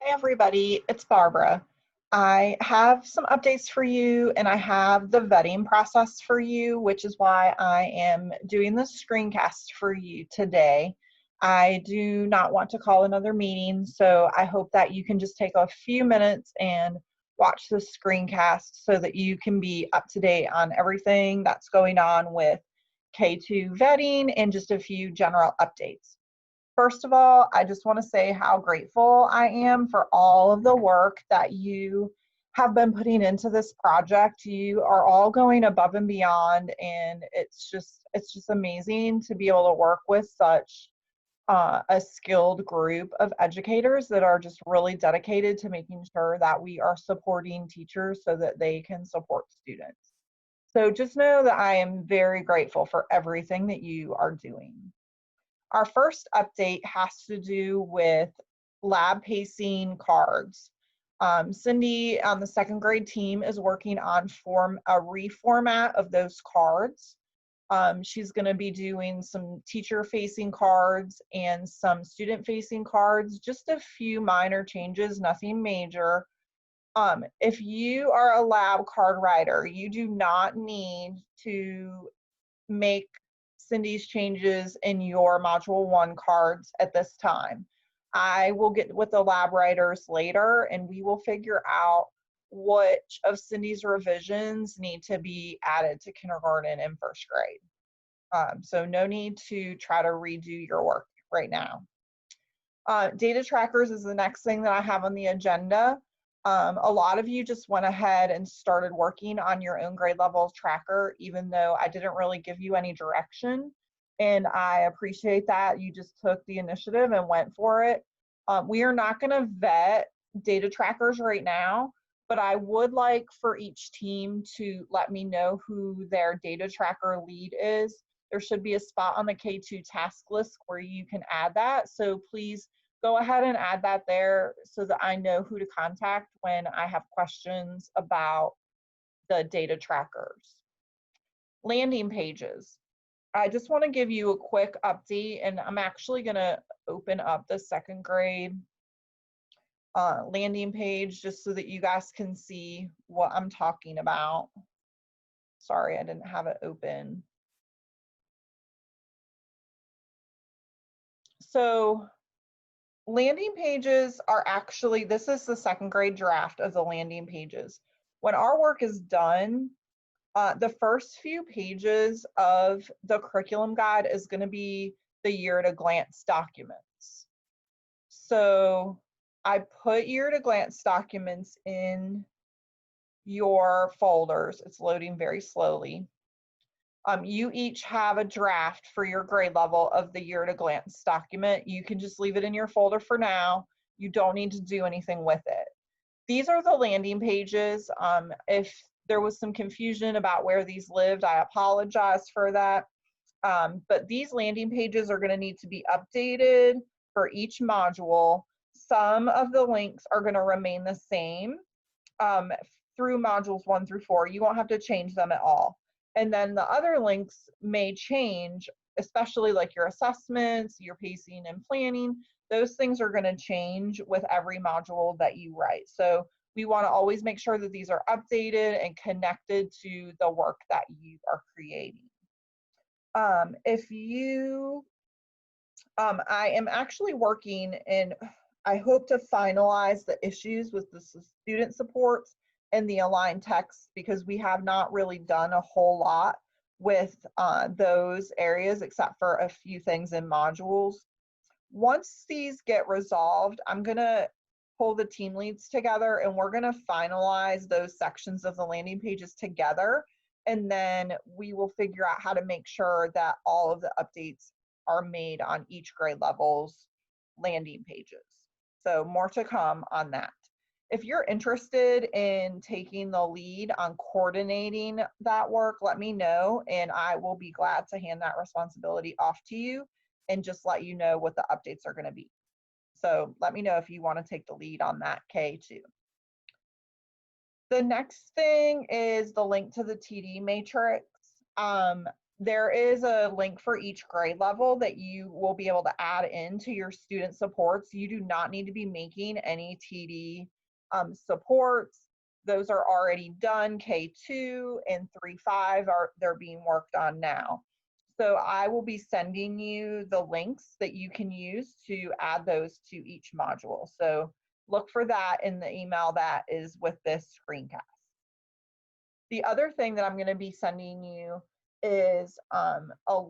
Hey everybody, it's Barbara. I have some updates for you and I have the vetting process for you, which is why I am doing this screencast for you today. I do not want to call another meeting, so I hope that you can just take a few minutes and watch this screencast so that you can be up to date on everything that's going on with K-2 vetting and just a few general updates. First of all, I just want to say how grateful I am for all of the work that you have been putting into this project. You are all going above and beyond, and it's just amazing to be able to work with such a skilled group of educators that are just really dedicated to making sure that we are supporting teachers so that they can support students. So just know that I am very grateful for everything that you are doing. Our first update has to do with lab pacing cards. Cindy on the second grade team is working on a reformat of those cards. She's going to be doing some teacher facing cards and some student facing cards, just a few minor changes, nothing major. If you are a lab card writer, you do not need to make Cindy's changes in your Module 1 cards at this time. I will get with the lab writers later and we will figure out which of Cindy's revisions need to be added to kindergarten and first grade. So no need to try to redo your work right now. Data trackers is the next thing that I have on the agenda. A lot of you just went ahead and started working on your own grade level tracker, even though I didn't really give you any direction. And I appreciate that you just took the initiative and went for it. We are not going to vet data trackers right now, but I would like for each team to let me know who their data tracker lead is. There should be a spot on the K-2 task list where you can add that. So please go ahead and add that there so that I know who to contact when I have questions about the data trackers. Landing pages. I just want to give you a quick update, and I'm actually going to open up the second grade landing page just so that you guys can see what I'm talking about. Sorry, I didn't have it open. So landing pages are actually, this is the second grade draft of the landing pages. When our work is done, the first few pages of the curriculum guide is going to be the year at a glance documents. So I put year at a glance documents in your folders. It's loading very slowly. You each have a draft for your grade level of the year at a glance document. You can just leave it in your folder for now. You don't need to do anything with it. These are the landing pages. If there was some confusion about where these lived, I apologize for that. But these landing pages are going to need to be updated for each module. Some of the links are going to remain the same through modules 1 through 4. You won't have to change them at all. And then the other links may change, especially like your assessments, your pacing and planning. Those things are going to change with every module that you write. So we want to always make sure that these are updated and connected to the work that you are creating. I am actually working and I hope to finalize the issues with the student supports and the aligned text because we have not really done a whole lot with those areas except for a few things in modules. Once these get resolved, I'm going to pull the team leads together and we're going to finalize those sections of the landing pages together. And then we will figure out how to make sure that all of the updates are made on each grade level's landing pages. So more to come on that. If you're interested in taking the lead on coordinating that work, let me know and I will be glad to hand that responsibility off to you and just let you know what the updates are going to be. So let me know if you want to take the lead on that, K2. The next thing is the link to the TD matrix. there is a link for each grade level that you will be able to add into your student supports. You do not need to be making any TD supports. Those are already done. K-2 and 3.5 they're being worked on now. So I will be sending you the links that you can use to add those to each module. So look for that in the email that is with this screencast. The other thing that I'm going to be sending you is another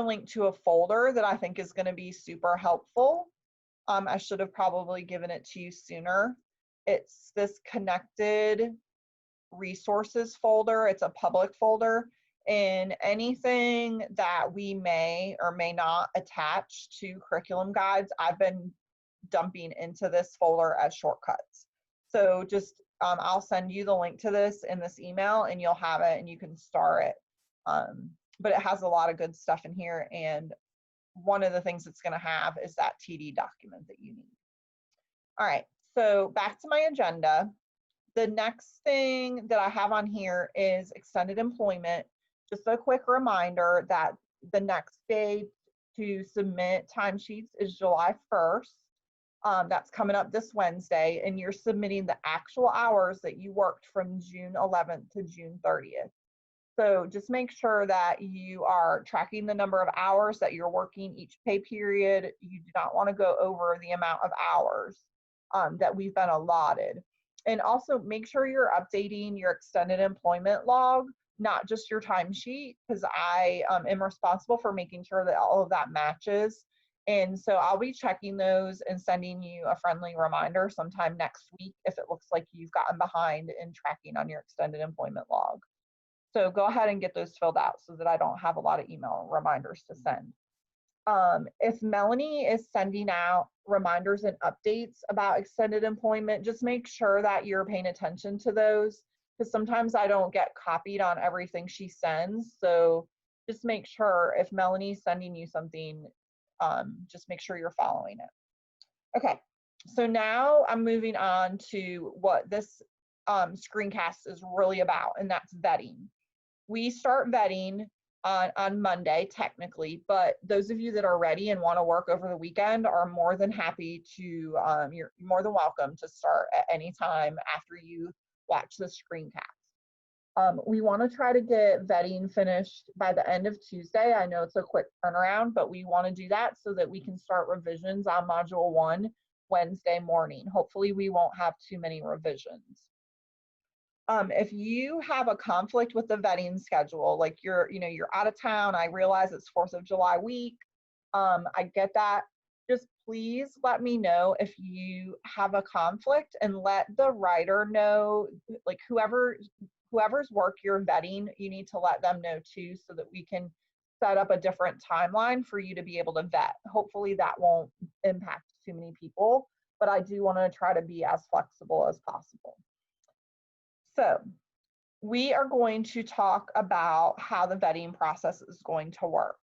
link to a folder that I think is going to be super helpful. I should have probably given it to you sooner. It's this connected resources folder. It's a public folder, and anything that we may or may not attach to curriculum guides, I've been dumping into this folder as shortcuts. So just I'll send you the link to this in this email, and you'll have it and you can star it. But it has a lot of good stuff in here, and one of the things it's going to have is that TD document that you need. All right, so back to my agenda. The next thing that I have on here is extended employment. Just a quick reminder that the next day to submit timesheets is July 1st. That's coming up this Wednesday, and you're submitting the actual hours that you worked from June 11th to June 30th. So just make sure that you are tracking the number of hours that you're working each pay period. You do not want to go over the amount of hours that we've been allotted. And also make sure you're updating your extended employment log, not just your timesheet, because I am responsible for making sure that all of that matches. And so I'll be checking those and sending you a friendly reminder sometime next week if it looks like you've gotten behind in tracking on your extended employment log. So go ahead and get those filled out so that I don't have a lot of email reminders to send. If Melanie is sending out reminders and updates about extended employment, just make sure that you're paying attention to those, because sometimes I don't get copied on everything she sends. So just make sure if Melanie's sending you something, just make sure you're following it. Okay, so now I'm moving on to what this screencast is really about, and that's vetting. We start vetting on Monday, technically, but those of you that are ready and want to work over the weekend are more than happy to, you're more than welcome to start at any time after you watch the screencast. We want to try to get vetting finished by the end of Tuesday. I know it's a quick turnaround, but we want to do that so that we can start revisions on Module 1 Wednesday morning. Hopefully we won't have too many revisions. If you have a conflict with the vetting schedule, like you're out of town, I realize it's 4th of July week, I get that. Just please let me know if you have a conflict and let the writer know, like whoever's work you're vetting, you need to let them know too, so that we can set up a different timeline for you to be able to vet. Hopefully that won't impact too many people, but I do want to try to be as flexible as possible. So we are going to talk about how the vetting process is going to work.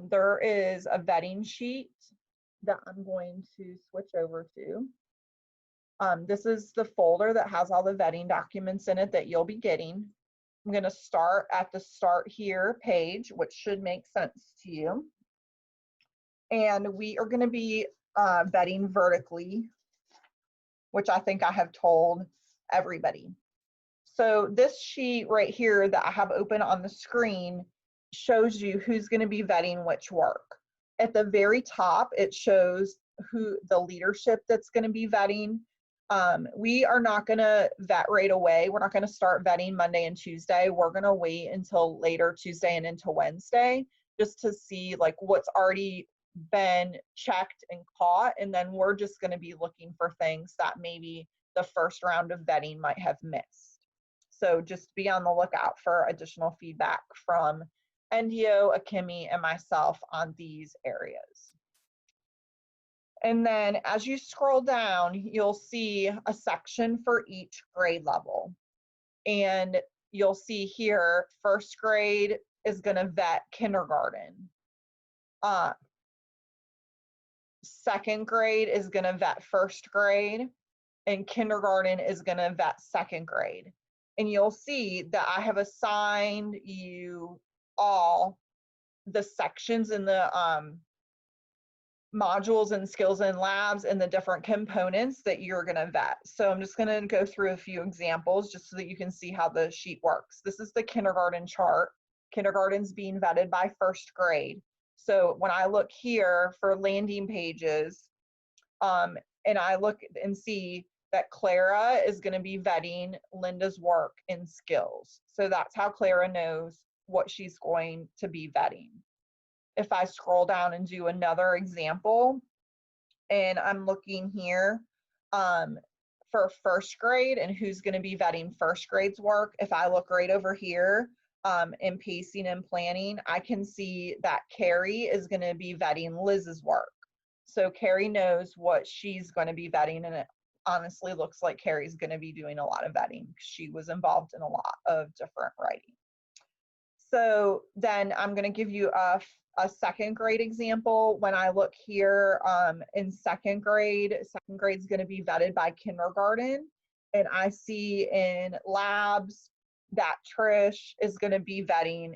There is a vetting sheet that I'm going to switch over to. This is the folder that has all the vetting documents in it that you'll be getting. I'm going to start at the Start Here page, which should make sense to you. And we are going to be vetting vertically, which I think I have told everybody. So this sheet right here that I have open on the screen shows you who's going to be vetting which work. At the very top, it shows who the leadership that's going to be vetting. We are not going to vet right away. We're not going to start vetting Monday and Tuesday. We're going to wait until later Tuesday and into Wednesday just to see like what's already been checked and caught. And then we're just going to be looking for things that maybe the first round of vetting might have missed. So just be on the lookout for additional feedback from Endio, Akemi, and myself on these areas. And then as you scroll down, you'll see a section for each grade level. And you'll see here, first grade is going to vet kindergarten. Second grade is going to vet first grade, and kindergarten is going to vet second grade. and you'll see that I have assigned you all the sections in the modules and skills and labs and the different components that you're going to vet. So I'm just going to go through a few examples just so that you can see how the sheet works. This is the kindergarten chart. Kindergarten's being vetted by first grade. So when I look here for landing pages, and I look and see that Clara is going to be vetting Linda's work and skills. So that's how Clara knows what she's going to be vetting. If I scroll down and do another example, and I'm looking here for first grade and who's going to be vetting first grade's work, if I look right over here in pacing and planning, I can see that Carrie is going to be vetting Liz's work. So Carrie knows what she's going to be vetting, and it honestly looks like Carrie's going to be doing a lot of vetting. She was involved in a lot of different writing. So then I'm going to give you a second grade example. When I look here in second grade's going to be vetted by kindergarten. And I see in labs that Trish is going to be vetting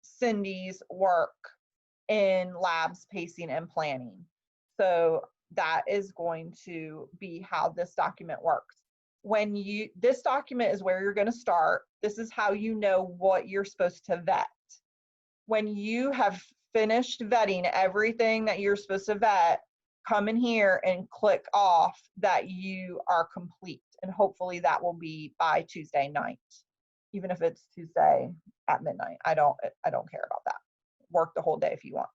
Cindy's work in labs, pacing, and planning. So that is going to be how this document works. This document is where you're going to start. This is how you know what you're supposed to vet. When you have finished vetting everything that you're supposed to vet, come in here and click off that you are complete. And hopefully that will be by Tuesday night, even if it's Tuesday at midnight. I don't care about that. Work the whole day if you want.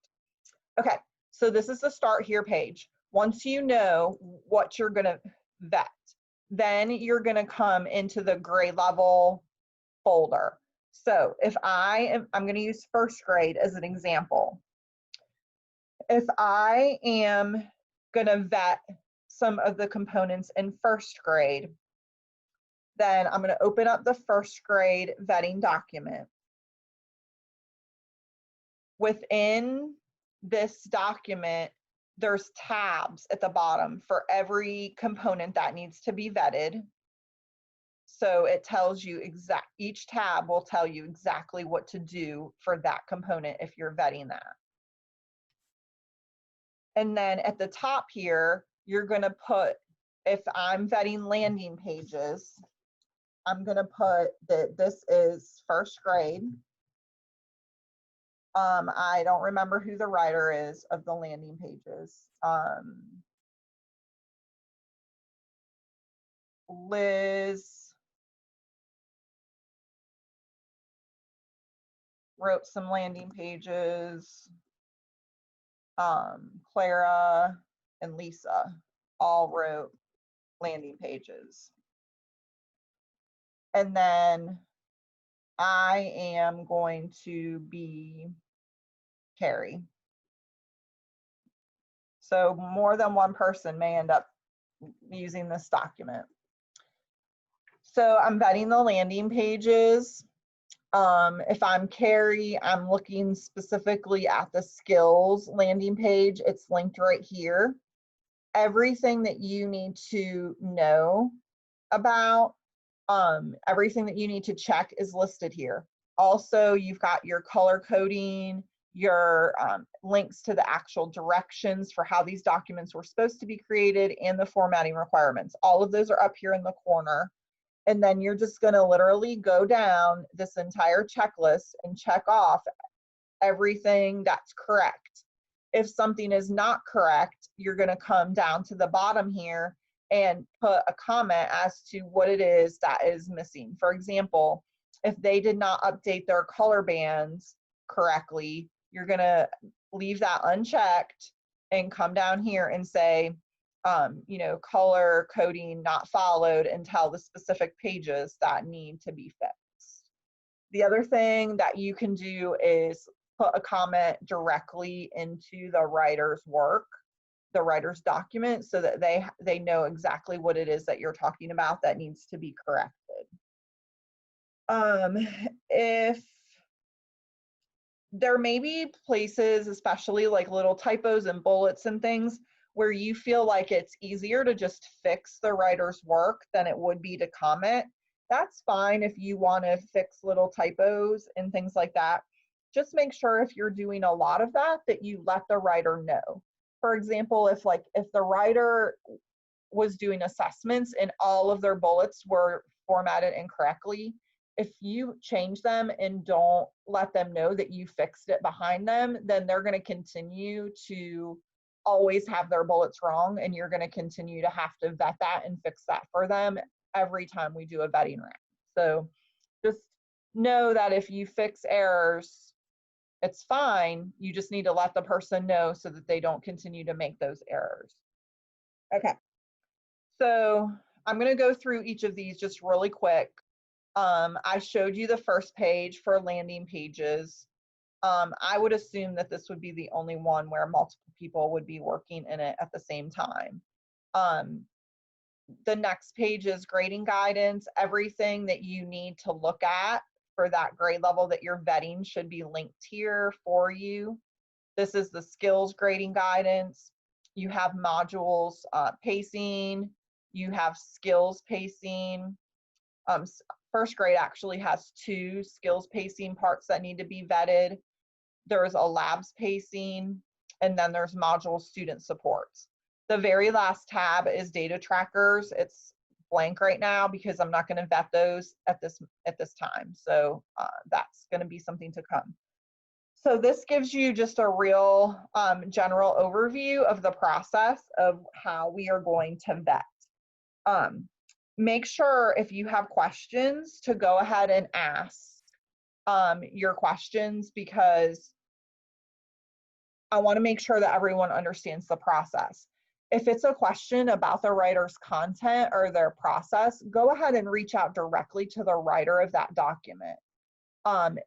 Okay, so this is the start here page. Once you know what you're going to vet, then you're going to come into the grade level folder. So if I'm going to use first grade as an example. If I am going to vet some of the components in first grade, then I'm going to open up the first grade vetting document. Within this document, there's tabs at the bottom for every component that needs to be vetted. So it tells you each tab will tell you exactly what to do for that component if you're vetting that. And then at the top here, you're going to put, if I'm vetting landing pages, I'm going to put that this is first grade. I don't remember who the writer is of the landing pages. Liz wrote some landing pages. Clara and Lisa all wrote landing pages. And then I am going to be Carrie. So more than one person may end up using this document. So I'm vetting the landing pages. If I'm Carrie, I'm looking specifically at the skills landing page. It's linked right here. Everything that you need to know about, everything that you need to check is listed here. Also, you've got your color coding, your links to the actual directions for how these documents were supposed to be created, and the formatting requirements. All of those are up here in the corner. And then you're just going to literally go down this entire checklist and check off everything that's correct. If something is not correct, you're going to come down to the bottom here and put a comment as to what it is that is missing. For example, if they did not update their color bands correctly, you're going to leave that unchecked and come down here and say, you know, color coding not followed until the specific pages that need to be fixed. The other thing that you can do is put a comment directly into the writer's work, the writer's document, so that they know exactly what it is that you're talking about that needs to be corrected. If there may be places, especially like little typos and bullets and things, where you feel like it's easier to just fix the writer's work than it would be to comment, that's fine if you want to fix little typos and things like that. Just make sure if you're doing a lot of that, that you let the writer know. For example, if the writer was doing assessments and all of their bullets were formatted incorrectly, if you change them and don't let them know that you fixed it behind them, then they're going to continue to always have their bullets wrong, and you're going to continue to have to vet that and fix that for them every time we do a vetting round. So just know that if you fix errors, it's fine. You just need to let the person know so that they don't continue to make those errors. Okay. So I'm going to go through each of these just really quick. I showed you the first page for landing pages. I would assume that this would be the only one where multiple people would be working in it at the same time. The next page is grading guidance. Everything that you need to look at for that grade level that you're vetting should be linked here for you. This is the skills grading guidance. You have modules pacing. You have skills pacing. First grade actually has 2 skills pacing parts that need to be vetted. There's a labs pacing, and then there's module student supports. The very last tab is data trackers. It's blank right now because I'm not going to vet those at this time. So that's going to be something to come. So this gives you just a real general overview of the process of how we are going to vet. Make sure if you have questions to go ahead and ask your questions, because I want to make sure that everyone understands the process. If it's a question about the writer's content or their process, go ahead and reach out directly to the writer of that document.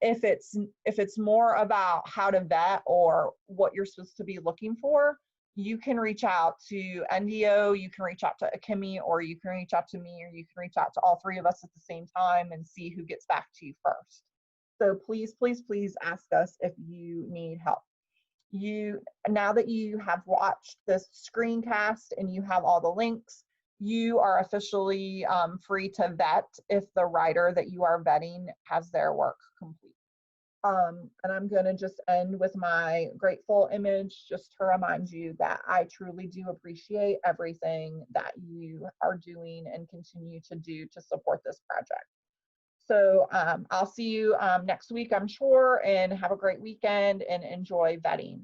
If it's more about how to vet or what you're supposed to be looking for, you can reach out to NDO, you can reach out to Akemi, or you can reach out to me, or you can reach out to all 3 of us at the same time and see who gets back to you first. So please, please, please ask us if you need help. Now that you have watched this screencast and you have all the links, you are officially free to vet if the writer that you are vetting has their work complete. And I'm going to just end with my grateful image just to remind you that I truly do appreciate everything that you are doing and continue to do to support this project. So I'll see you next week, I'm sure, and have a great weekend and enjoy vetting.